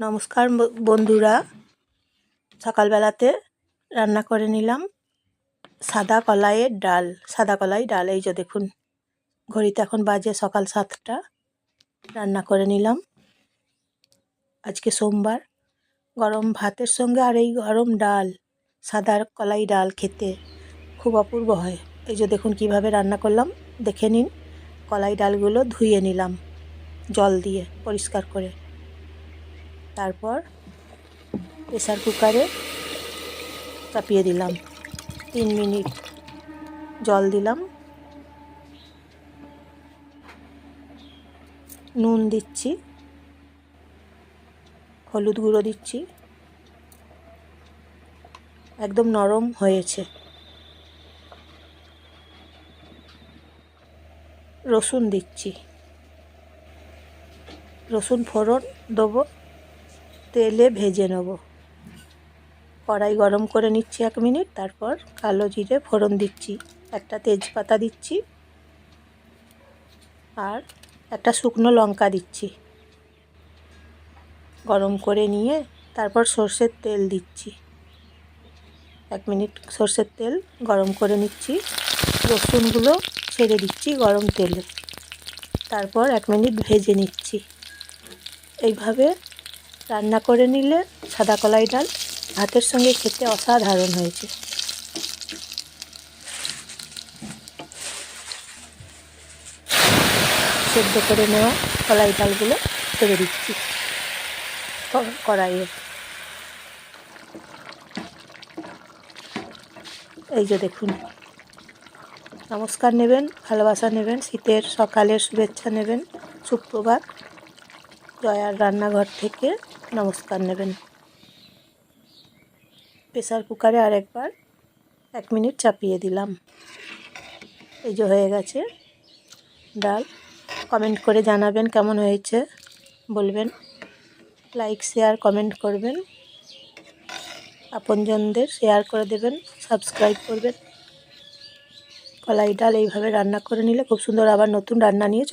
নমস্কার বন্ধুরা, সকালবেলাতে রান্না করে নিলাম সাদা কলাই ডাল। এই যে দেখুন, ঘড়িতে এখন বাজে সকাল 7টা। রান্না করে নিলাম। আজকে সোমবার। গরম ভাতের সঙ্গে আর এই গরম ডাল, সাদা কলাই ডাল খেতে খুব অপূর্ব হয়। এই যে দেখুন কিভাবে রান্না করলাম, দেখে নিন। কলাই ডালগুলো ধুয়ে নিলাম জল দিয়ে পরিষ্কার করে। তারপর প্রেসার কুকারে চাপিয়ে দিলাম। 3 মিনিট জল দিলাম। নুন দিচ্ছি, হলুদ গুঁড়ো দিচ্ছি। একদম নরম হয়েছে। রসুন দিচ্ছি, রসুন ফোড়ন দেবো, তেলে ভেজে নেব। কড়াই গরম করে নিচ্ছি 1 মিনিট। তারপর কালো জিরে ফোড়ন দিচ্ছি, একটা তেজপাতা দিচ্ছি আর একটা শুকনো লঙ্কা দিচ্ছি। গরম করে নিয়ে তারপর সর্ষের তেল দিচ্ছি। 1 মিনিট সর্ষের তেল গরম করে নিচ্ছি। রসুনগুলো ছেড়ে দিচ্ছি গরম তেলে। তারপর 1 মিনিট ভেজে নিচ্ছি। এইভাবে রান্না করে নিলে সাদা কলাই ডাল ভাতের সঙ্গে খেতে অসাধারণ হয়েছে। সেদ্ধ করে নেওয়া কলাই ডালগুলো ছেড়ে দিচ্ছি কড়াইয়ে। এই যে দেখুন, নমস্কার নেবেন, ভালোবাসা নেবেন, শীতের সকালের শুভেচ্ছা নেবেন, সুপ্রভাত। জয়ার রান্নাঘর থেকে নমস্কার নেবেন। প্রেসার কুকারে আরেকবার 1 মিনিট চাপিয়ে দিলাম। এই যে হয়ে গেছে ডাল। কমেন্ট করে জানাবেন কেমন হয়েছে, বলবেন। লাইক শেয়ার কমেন্ট করবেন, আপনজনদের শেয়ার করে দেবেন, সাবস্ক্রাইব করবেন। কলাই ডাল এইভাবে রান্না করে নিলে খুব সুন্দর। আবার নতুন রান্না নিয়ে